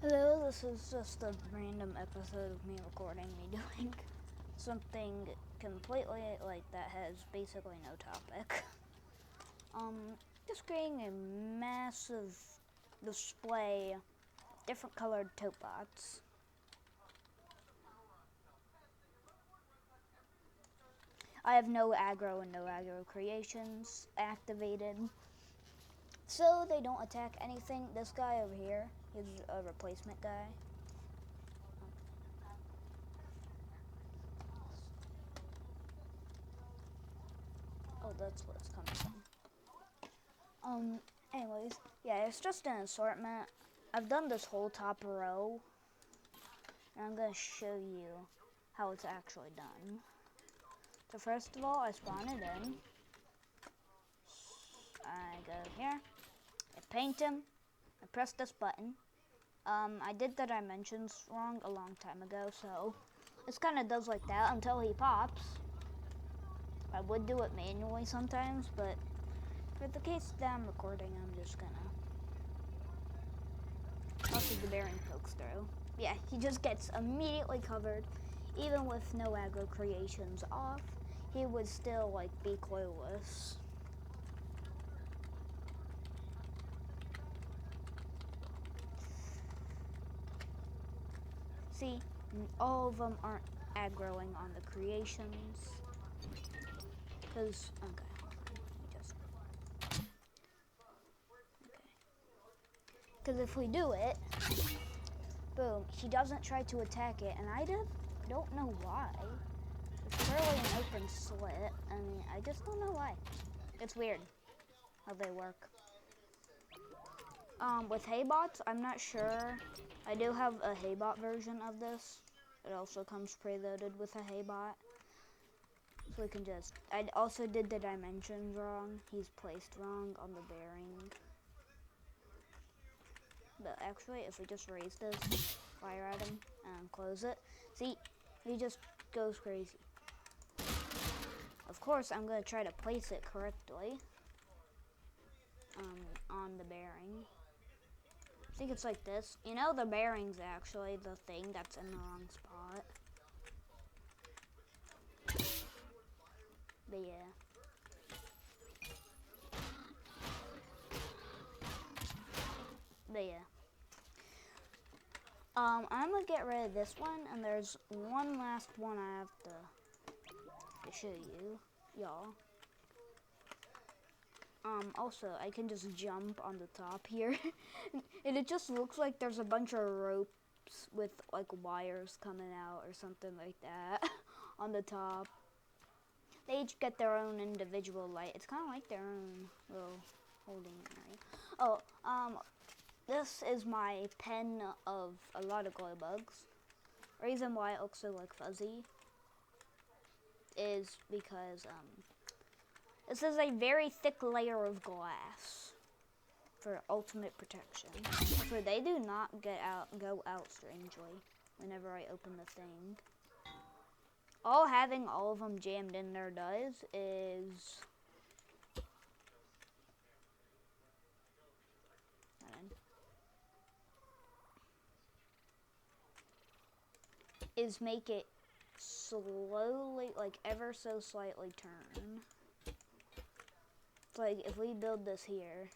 Hello, this is just a random episode of me recording me doing something completely like that has basically no topic. Just creating a massive display of different colored tote pots. I have no aggro and no aggro creations activated, so they don't attack anything. This guy over here, he's a replacement guy. Oh, that's what it's coming from. Anyways, yeah, it's just an assortment. I've done this whole top row, and I'm gonna show you how it's actually done. So first of all, I spawn it in. I go here, I paint him, I press this button. I did the dimensions wrong a long time ago, so it kind of does like that until he pops. I would do it manually sometimes, but for the case that I'm recording, I'm just gonna. Also, the bearing pokes through. Yeah, he just gets immediately covered. Even with no aggro creations off, he would still like be clueless. See, all of them aren't aggroing on the creations. Because, okay, hold on, just. Okay. Because if we do it, boom, he doesn't try to attack it, and I don't know why. It's clearly an open slit. I mean, I just don't know why. It's weird how they work. With Haybots, I'm not sure. I do have a Haybot version of this. It also comes preloaded with a Haybot. So we can just, I also did the dimensions wrong. He's placed wrong on the bearing. But actually, if we just raise this, fire at him, and close it, see, he just goes crazy. Of course, I'm going to try to place it correctly on the bearing. I think it's like this. You know, the bearing's actually the thing that's in the wrong spot. But yeah. But yeah. I'm gonna get rid of this one, and there's one last one I have to show you, y'all. Also, I can just jump on the top here, and it just looks like there's a bunch of ropes with like wires coming out or something like that on the top. They each get their own individual light. It's kind of like their own little holding area. Oh, this is my pen of a lot of glow bugs. Reason why it looks so like fuzzy is because this is a very thick layer of glass for ultimate protection. For they do not go out strangely whenever I open the thing. All having all of them jammed in there does is make it slowly, like ever so slightly turn. It's like if we build this here,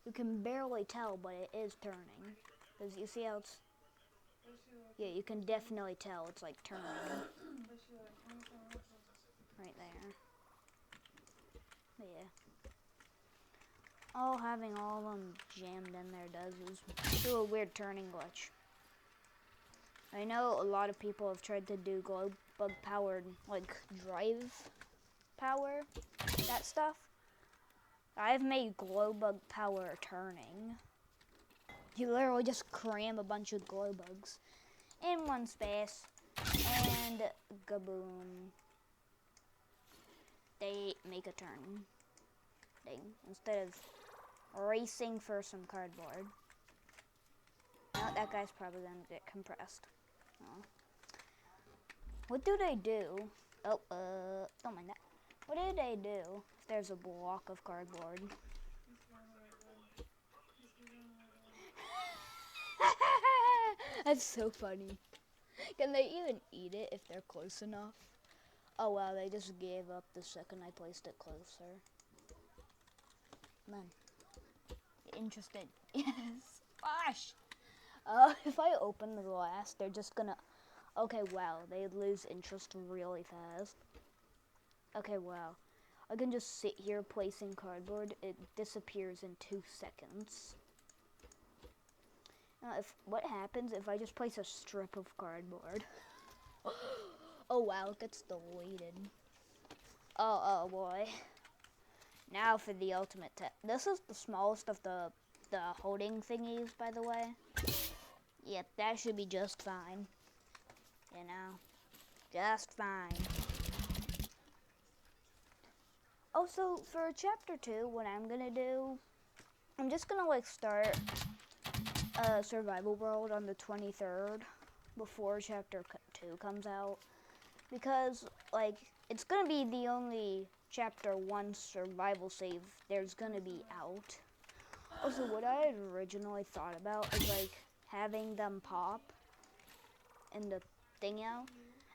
you can barely tell, but it is turning. Because you see how it's, yeah, you can definitely tell it's like turning. Right there. But yeah. Having all of them jammed in there does is do a weird turning glitch. I know a lot of people have tried to do glow bug powered, like drive power, that stuff. I've made glow bug power turning. You literally just cram a bunch of glow bugs in one space and gaboom. They make a turn thing instead of racing for some cardboard. Now that guy's probably gonna get compressed. Oh. What do they do? Oh, don't mind that. What did they do? If there's a block of cardboard. That's so funny. Can they even eat it if they're close enough? Oh wow, they just gave up the second I placed it closer. Man, interested. Yes. Gosh. If I open the glass, they're just gonna. Okay, wow, they lose interest really fast. Okay, wow. I can just sit here placing cardboard. It disappears in 2 seconds. Now, what happens if I just place a strip of cardboard? Oh wow, it gets deleted. Oh boy. Now for the ultimate test. This is the smallest of the holding thingies, by the way. Yep, that should be just fine. You know, just fine. Also, for chapter 2, what I'm gonna do, I'm just gonna like start a survival world on the 23rd before chapter 2 comes out, because like it's gonna be the only chapter 1 survival save there's gonna be out. Also, what I had originally thought about is like having them pop in the thing out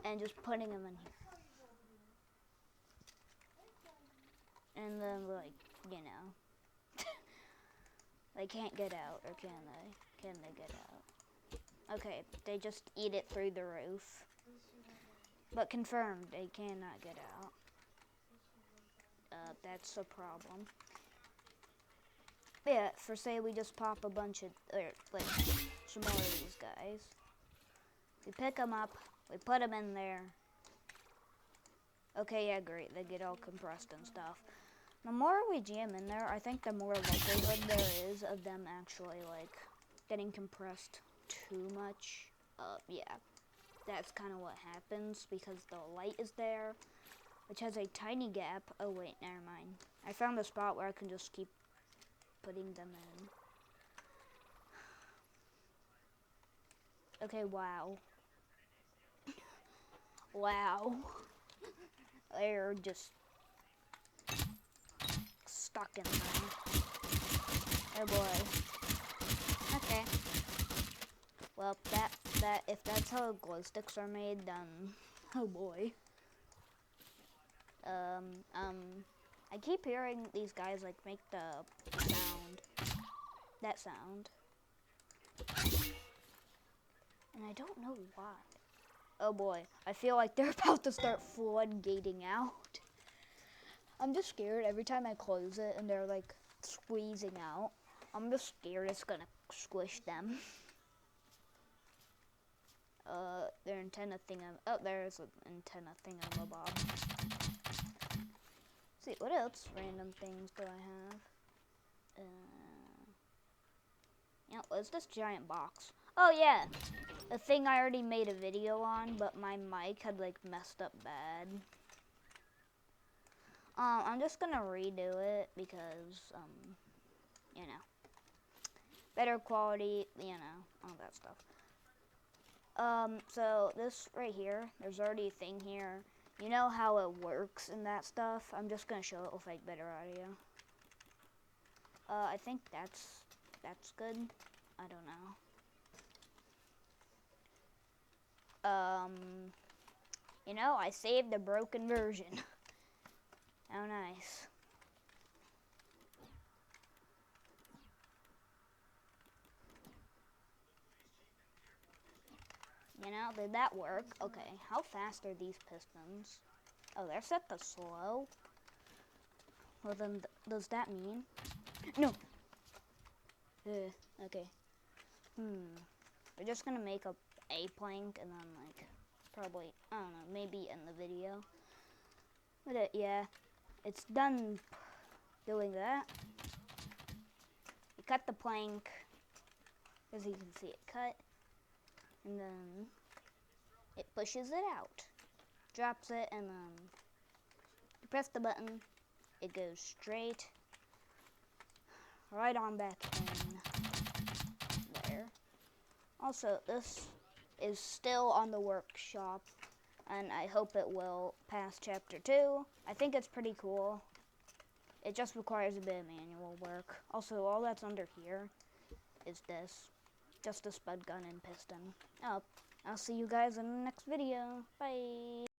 and just putting them in here. And then, like, you know, they can't get out, or can they? Can they get out? Okay, they just eat it through the roof. But confirmed, they cannot get out. That's a problem. Yeah, for say we just pop a bunch of, like, some more of these guys. We pick them up, we put them in there. Okay, yeah, great, they get all compressed and stuff. The more we jam in there, I think the more likelihood there is of them actually, like, getting compressed too much. Yeah, that's kind of what happens because the light is there, which has a tiny gap. Oh, wait, never mind. I found a spot where I can just keep putting them in. Okay, wow. Wow. They're just stuck in there. Oh boy. Okay. Well, if that's how glow sticks are made, then oh boy. I keep hearing these guys like make the sound. That sound. And I don't know why. Oh boy, I feel like they're about to start floodgating out. I'm just scared every time I close it and they're like squeezing out. I'm just scared it's gonna squish them. Their antenna oh, there's an antenna thingamabob. See, what else random things do I have? Yeah, what's this giant box? Oh yeah, a thing I already made a video on, but my mic had like messed up bad. I'm just gonna redo it because, you know, better quality, you know, all that stuff. So this right here, there's already a thing here. You know how it works and that stuff. I'm just gonna show it with like better audio. I think that's good. I don't know. You know, I saved the broken version. How nice. You know, did that work? Okay, how fast are these pistons? Oh, they're set to slow. Well then, does that mean? No! Okay. We're just gonna make a plank and then like, probably, I don't know, maybe end the video. But yeah, it's done doing that. You cut the plank, as you can see it cut, and then it pushes it out, drops it, and then you press the button, it goes straight right on back in there. Also, this is still on the workshop and I hope it will pass chapter 2. I think it's pretty cool. It just requires a bit of manual work. Also, all that's under here is this. Just a spud gun and piston. Oh, I'll see you guys in the next video. Bye!